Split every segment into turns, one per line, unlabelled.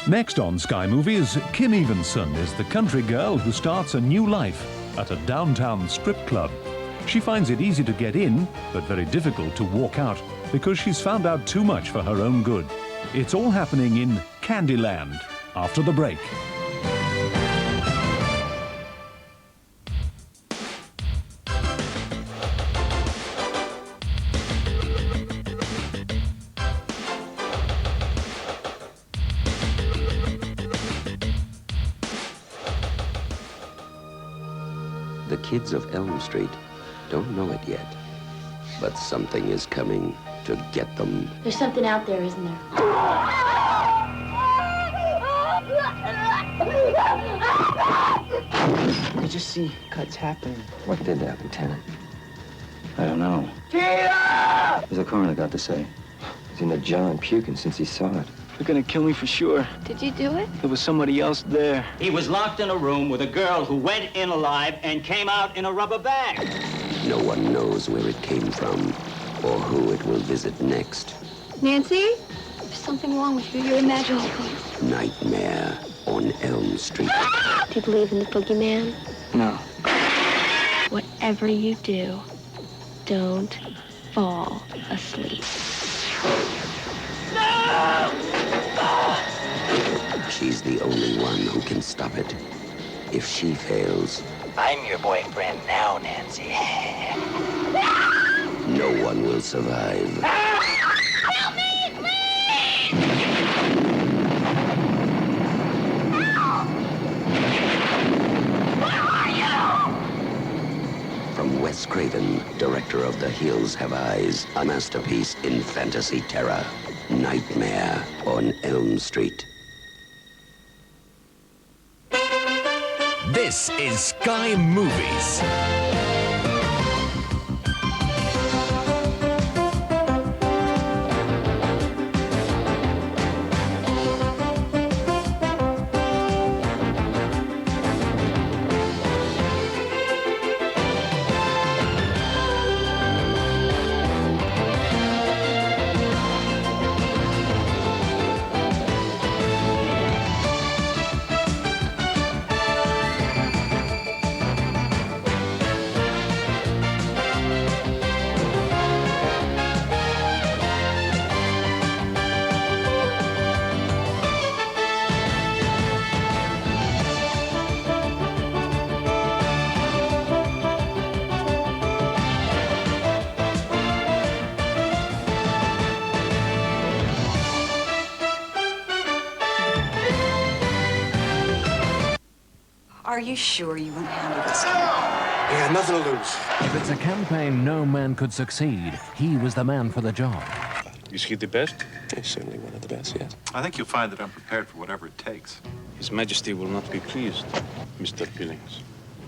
Next on Sky Movies, Kim Evenson is the country girl who starts a new life at a downtown strip club. She finds it easy to get in, but very difficult to walk out because she's found out too much for her own good. It's all happening in Candyland after the break.
The kids of Elm Street don't know it yet, but something is coming to get them.
There's something out there, isn't there?
I just see cuts happening.
What did that, Lieutenant?
I don't know.
What does the coroner got to say? He's in the jar and puking since he saw it.
They're gonna kill me for sure.
Did you do it?
There was somebody else there.
He was locked in a room with a girl who went in alive and came out in a rubber bag.
No one knows where it came from or who it will visit next.
Nancy? There's something wrong with you. You're imagining things.
Nightmare on Elm Street.
Do you believe in the boogeyman?
No.
Whatever you do, don't fall asleep.
She's the only one who can stop it. If she fails,
I'm your boyfriend now, Nancy.
no one will survive.
Help me, please! Where are you?
From Wes Craven, director of The Hills Have Eyes, a masterpiece in fantasy terror. Nightmare on Elm Street.
This is Sky Movies.
Are you sure you won't handle this?
Yeah, nothing to lose.
If it's a campaign no man could succeed, he was the man for the job.
Is he the best? He's certainly one of the best, yes.
I think you'll find that I'm prepared for whatever it takes.
His Majesty will not be pleased, Mr. Billings.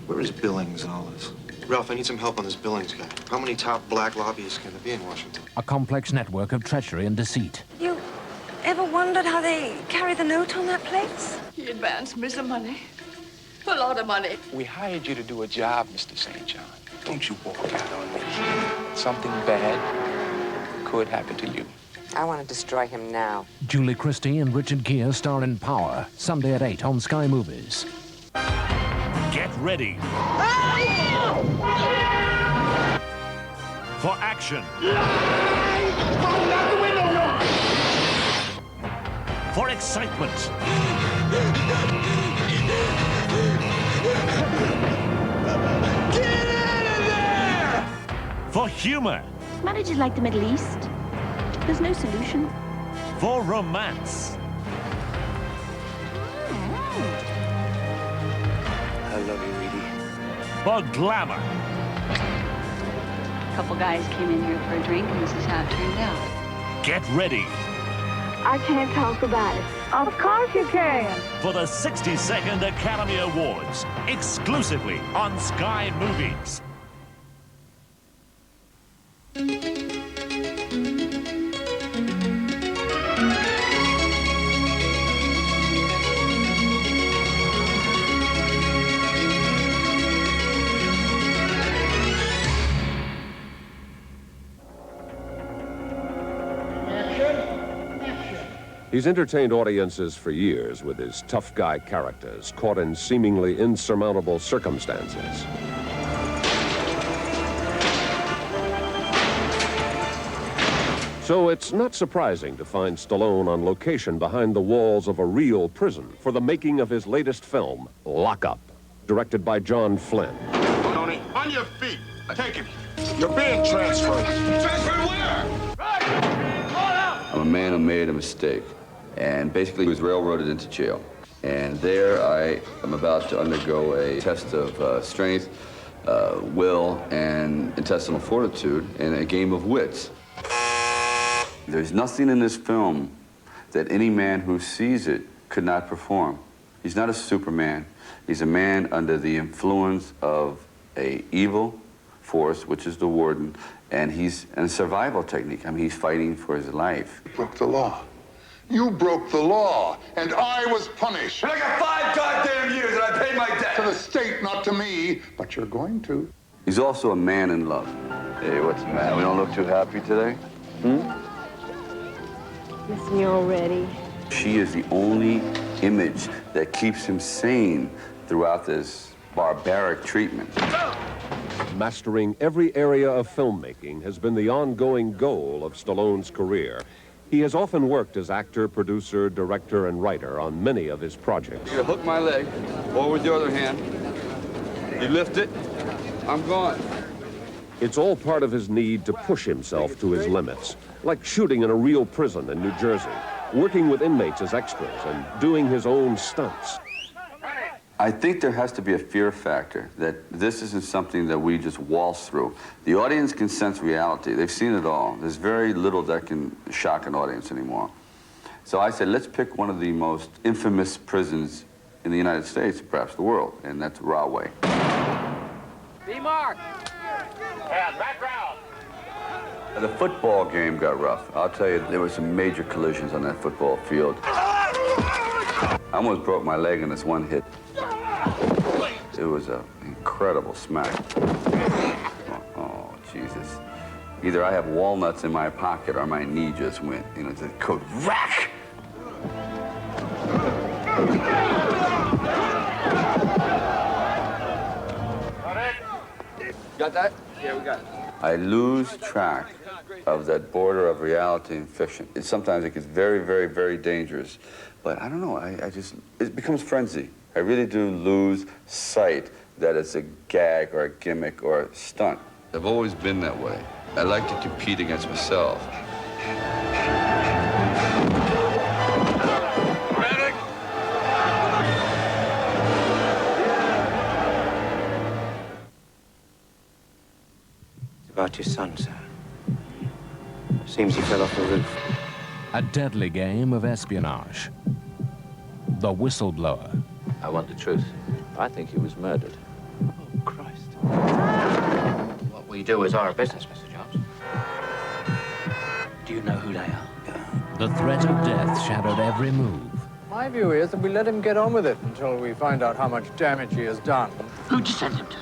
Where is Billings in all this? Ralph, I need some help on this Billings guy. How many top black lobbyists can there be in Washington?
A complex network of treachery and deceit.
You ever wondered how they carry the note on that place?
He advanced me some money. A lot of money.
We hired you to do a job, Mr. St. John. Don't you walk out on me. Something bad could happen to you.
I want to destroy him now.
Julie Christie and Richard Gere star in Power, Sunday at 8 on Sky Movies.
Get ready for action. For excitement.
Get out of there!
For humor.
Managers like the Middle East. There's no solution.
For romance.
I love you, Edie.
For glamour.
A couple guys came in here for a drink, and this is how it turned out.
Get ready.
I can't talk about it.
Of course you can.
For the 62nd Academy Awards, exclusively on Sky Movies.
He's entertained audiences for years with his tough guy characters caught in seemingly insurmountable circumstances. So it's not surprising to find Stallone on location behind the walls of a real prison for the making of his latest film, Lock Up, directed by John Flynn.
Tony, on your feet. Take him. You're being transferred. Transferred where?
I'm a man who made a mistake and basically was railroaded into jail. And there I am about to undergo a test of strength, will, and intestinal fortitude in a game of wits. There's nothing in this film that any man who sees it could not perform. He's not a Superman. He's a man under the influence of a evil force, which is the warden, and he's in a survival technique. I mean, he's fighting for his life.
You broke the law. You broke the law, and I was punished.
And I got 5 goddamn years, and I paid my debt.
To the state, not to me, but you're going to.
He's also a man in love. Hey, what's the matter? We don't look too happy today?
Listen, you're ready.
She is the only image that keeps him sane throughout this barbaric treatment.
Mastering every area of filmmaking has been the ongoing goal of Stallone's career. He has often worked as actor, producer, director, and writer on many of his projects.
You hook my leg, or with your other hand. You lift it, I'm gone.
It's all part of his need to push himself to his limits, like shooting in a real prison in New Jersey, working with inmates as extras, and doing his own stunts.
I think there has to be a fear factor that this isn't something that we just waltz through. The audience can sense reality. They've seen it all. There's very little that can shock an audience anymore. So I said, let's pick one of the most infamous prisons in the United States, perhaps the world, and that's Rahway.
B-Mark!
And background.
The football game got rough. I'll tell you, there were some major collisions on that football field. I almost broke my leg in this one hit. It was an incredible smack. Oh, Jesus. Either I have walnuts in my pocket or my knee just went, you know, it's a code rack.
Got that? Yeah, we got it.
I lose track of that border of reality and fiction. Sometimes it gets very, very, very dangerous. But I don't know, it becomes frenzy. I really do lose sight that it's a gag or a gimmick or a stunt. I've always been that way. I like to compete against myself.
Medic!
It's about your son, sir. Seems he fell off the roof.
A deadly game of espionage. The Whistleblower.
I want the truth. I think he was murdered.
Oh, Christ.
What we do is our business, Mr. Jones.
Do you know who they are?
The threat of death shadowed every move.
My view is that we let him get on with it until we find out how much damage he has done.
Who'd you send him to?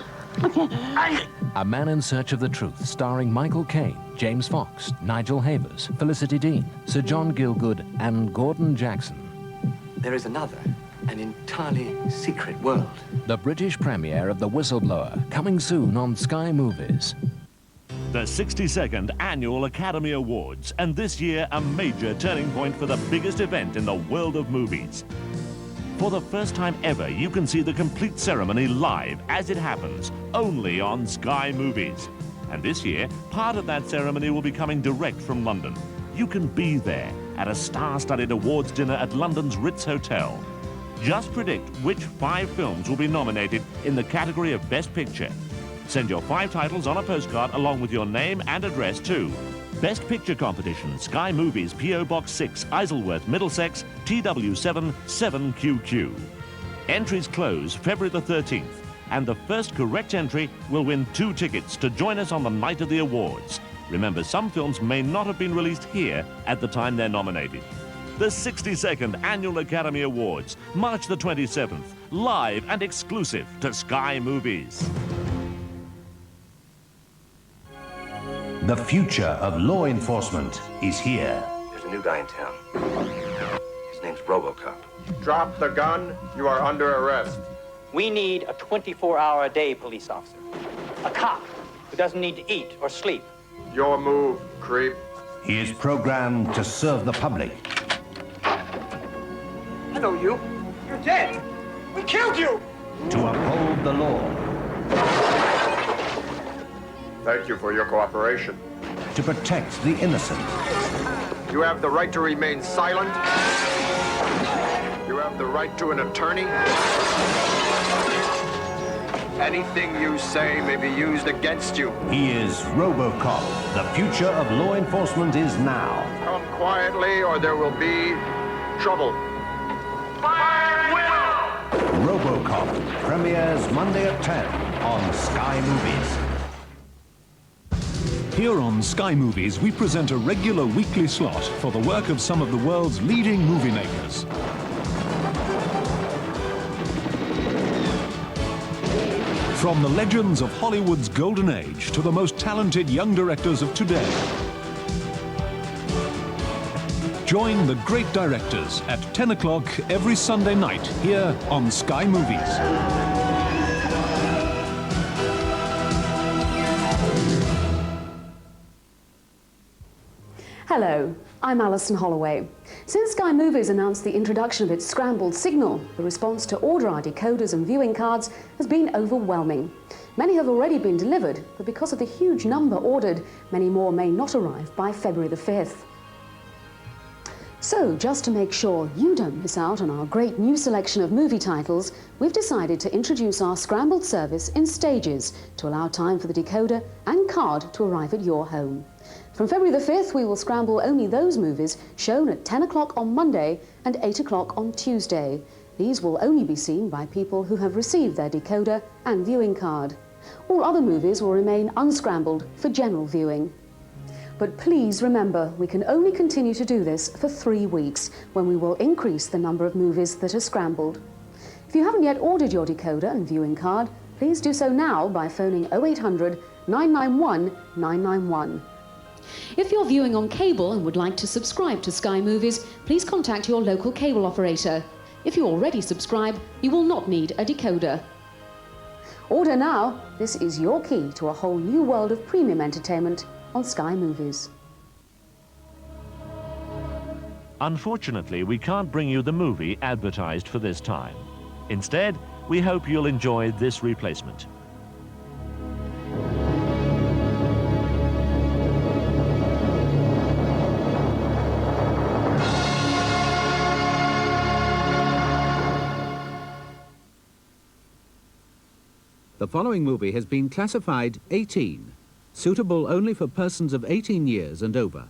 A Man in Search of the Truth, starring Michael Caine, James Fox, Nigel Havers, Felicity Dean, Sir John Gielgud, and Gordon Jackson.
There is another, an entirely secret world.
The British premiere of The Whistleblower, coming soon on Sky Movies.
The 62nd Annual Academy Awards, and this year a major turning point for the biggest event in the world of movies. For the first time ever, you can see the complete ceremony live as it happens, only on Sky Movies. And this year, part of that ceremony will be coming direct from London. You can be there at a star-studded awards dinner at London's Ritz Hotel. Just predict which 5 films will be nominated in the category of Best Picture. Send your 5 titles on a postcard along with your name and address to Best Picture Competition, Sky Movies, P.O. Box 6, Isleworth, Middlesex, TW7 7QQ. Entries close February the 13th, and the first correct entry will win 2 tickets to join us on the night of the awards. Remember, some films may not have been released here at the time they're nominated. The 62nd Annual Academy Awards, March the 27th, live and exclusive to Sky Movies.
The future of law enforcement is here.
There's a new guy in town.
RoboCop.
Drop the gun. You are under arrest.
We need a 24-hour-a-day police officer. A cop who doesn't need to eat or sleep.
Your move, creep.
He is programmed to serve the public.
I know you. You're dead. We killed you.
To uphold the law.
Thank you for your cooperation.
To protect the innocent.
You have the right to remain silent. You have the right to an attorney. Anything you say may be used against you.
He is RoboCop. The future of law enforcement is now.
Come quietly or there will be trouble. Fire at will!
RoboCop premieres Monday at 10 on Sky Movies.
Here on Sky Movies, we present a regular weekly slot for the work of some of the world's leading movie makers. From the legends of Hollywood's golden age to the most talented young directors of today. Join the great directors at 10 o'clock every Sunday night here on Sky Movies.
Hello, I'm Alison Holloway. Since Sky Movies announced the introduction of its scrambled signal, the response to order our decoders and viewing cards has been overwhelming. Many have already been delivered, but because of the huge number ordered, many more may not arrive by February the 5th. So, just to make sure you don't miss out on our great new selection of movie titles, we've decided to introduce our scrambled service in stages to allow time for the decoder and card to arrive at your home. From February the 5th, we will scramble only those movies shown at 10 o'clock on Monday and 8 o'clock on Tuesday. These will only be seen by people who have received their decoder and viewing card. All other movies will remain unscrambled for general viewing. But please remember, we can only continue to do this for 3 weeks, when we will increase the number of movies that are scrambled. If you haven't yet ordered your decoder and viewing card, please do so now by phoning 0800 991 991. If you're viewing on cable and would like to subscribe to Sky Movies, please contact your local cable operator. If you already subscribe, you will not need a decoder. Order now. This is your key to a whole new world of premium entertainment on Sky Movies.
Unfortunately, we can't bring you the movie advertised for this time. Instead, we hope you'll enjoy this replacement.
The following movie has been classified 18, suitable only for persons of 18 years and over.